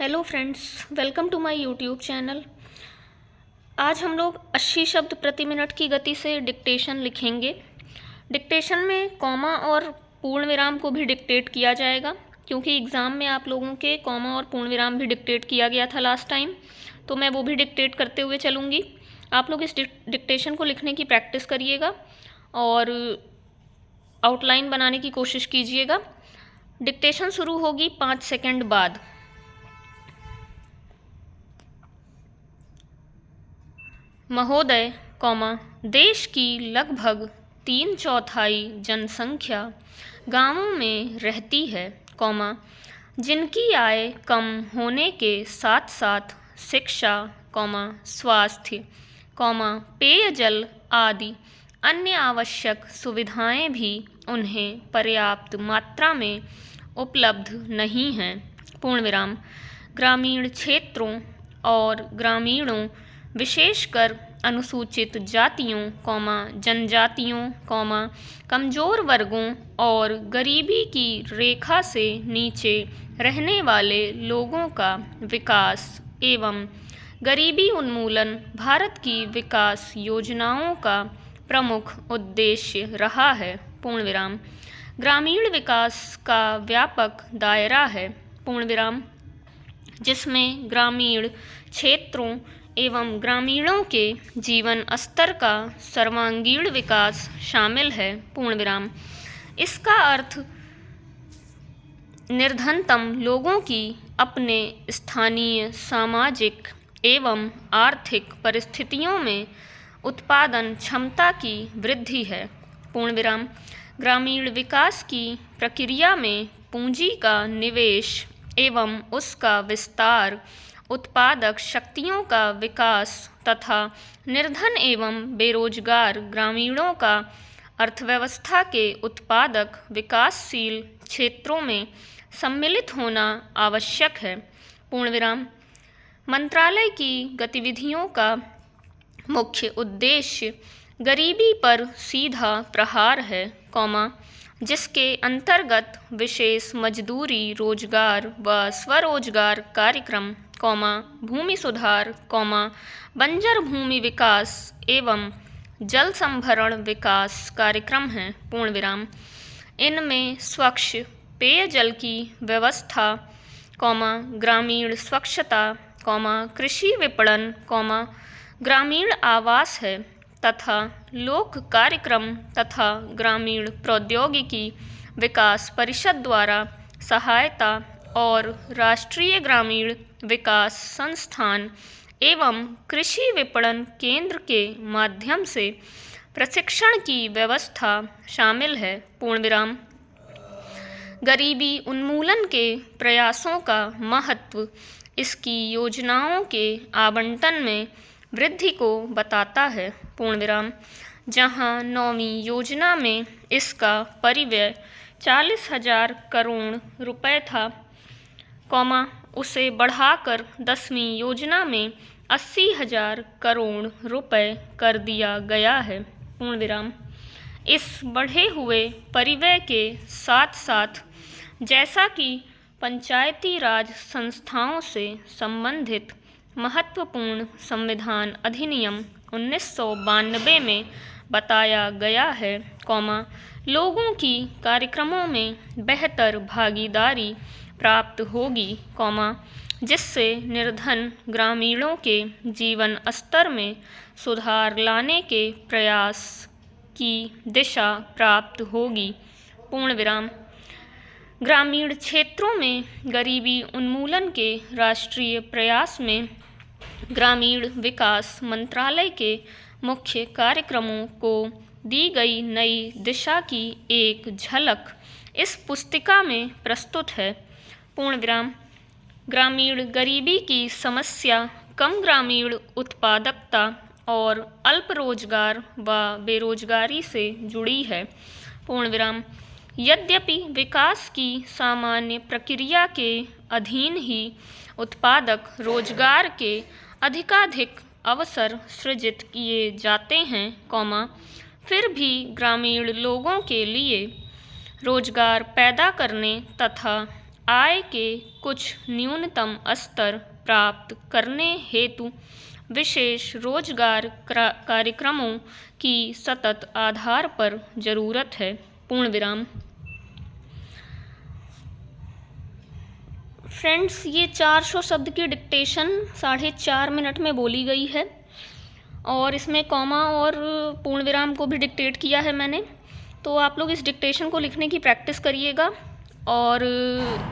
Hello friends, welcome to my YouTube channel. आज हम लोग 80 शब्द प्रति मिनट की गति से डिक्टेशन लिखेंगे। डिक्टेशन में कॉमा और पूर्ण विराम को भी डिक्टेट किया जाएगा, क्योंकि एग्ज़ाम में आप लोगों के कॉमा और पूर्ण विराम भी डिक्टेट किया गया था लास्ट टाइम, तो मैं वो भी डिक्टेट करते हुए चलूँगी। आप लोग इस डिक्टेशन को लिखने की प्रैक्टिस करिएगा और आउटलाइन बनाने की कोशिश कीजिएगा। डिक्टेशन शुरू होगी 5 सेकेंड बाद। महोदय, देश की लगभग 3/4 जनसंख्या गांवों में रहती है, जिनकी आय कम होने के साथ साथ शिक्षा, स्वास्थ्य, पेयजल आदि अन्य आवश्यक सुविधाएं भी उन्हें पर्याप्त मात्रा में उपलब्ध नहीं हैं। पूर्ण विराम। ग्रामीण क्षेत्रों और ग्रामीणों विशेषकर अनुसूचित जातियों, जनजातियों, कमज़ोर वर्गों और गरीबी की रेखा से नीचे रहने वाले लोगों का विकास एवं गरीबी उन्मूलन भारत की विकास योजनाओं का प्रमुख उद्देश्य रहा है। पूर्ण विराम। ग्रामीण विकास का व्यापक दायरा है, पूर्ण विराम, जिसमें ग्रामीण क्षेत्रों एवं ग्रामीणों के जीवन स्तर का सर्वांगीण विकास शामिल है, पूर्ण विराम। इसका अर्थ निर्धनतम लोगों की अपने स्थानीय सामाजिक एवं आर्थिक परिस्थितियों में उत्पादन क्षमता की वृद्धि है, पूर्ण विराम। ग्रामीण विकास की प्रक्रिया में पूंजी का निवेश एवं उसका विस्तार, उत्पादक शक्तियों का विकास तथा निर्धन एवं बेरोजगार ग्रामीणों का अर्थव्यवस्था के उत्पादक विकासशील क्षेत्रों में सम्मिलित होना आवश्यक है, पूर्ण विराम। मंत्रालय की गतिविधियों का मुख्य उद्देश्य गरीबी पर सीधा प्रहार है, जिसके अंतर्गत विशेष मजदूरी, रोजगार व स्वरोजगार कार्यक्रम, भूमि सुधार, बंजर भूमि विकास एवं जल संभरण विकास कार्यक्रम हैं, पूर्ण विराम। इनमें स्वच्छ पेयजल की व्यवस्था, ग्रामीण स्वच्छता, कृषि विपणन, ग्रामीण आवास है तथा लोक कार्यक्रम तथा ग्रामीण प्रौद्योगिकी विकास परिषद द्वारा सहायता और राष्ट्रीय ग्रामीण विकास संस्थान एवं कृषि विपणन केंद्र के माध्यम से प्रशिक्षण की व्यवस्था शामिल है, पूर्ण विराम। गरीबी उन्मूलन के प्रयासों का महत्व इसकी योजनाओं के आवंटन में वृद्धि को बताता है, पूर्ण विराम। जहां 9वीं योजना में इसका परिव्यय 40,000 करोड़ रुपए था, उसे बढ़ाकर 10वीं योजना में 80,000 करोड़ रुपए कर दिया गया है, पूर्ण विराम। इस बढ़े हुए परिव्यय के साथ साथ जैसा कि पंचायती राज संस्थाओं से संबंधित महत्वपूर्ण संविधान अधिनियम 1992 में बताया गया है, लोगों की कार्यक्रमों में बेहतर भागीदारी प्राप्त होगी, जिससे निर्धन ग्रामीणों के जीवन स्तर में सुधार लाने के प्रयास की दिशा प्राप्त होगी, पूर्ण विराम। ग्रामीण क्षेत्रों में गरीबी उन्मूलन के राष्ट्रीय प्रयास में ग्रामीण विकास मंत्रालय के मुख्य कार्यक्रमों को दी गई नई दिशा की एक झलक इस पुस्तिका में प्रस्तुत है, पूर्ण विराम। ग्रामीण गरीबी की समस्या कम ग्रामीण उत्पादकता और अल्प रोजगार व बेरोजगारी से जुड़ी है, पूर्ण विराम। यद्यपि विकास की सामान्य प्रक्रिया के अधीन ही उत्पादक रोजगार के अधिकाधिक अवसर सृजित किए जाते हैं, फिर भी ग्रामीण लोगों के लिए रोजगार पैदा करने तथा आय के कुछ न्यूनतम स्तर प्राप्त करने हेतु विशेष रोजगार कार्यक्रमों की सतत आधार पर जरूरत है, पूर्ण विराम। फ्रेंड्स, ये 400 शब्द की डिक्टेशन 4.5 मिनट में बोली गई है और इसमें कॉमा और पूर्ण विराम को भी डिक्टेट किया है मैंने। तो आप लोग इस डिक्टेशन को लिखने की प्रैक्टिस करिएगा और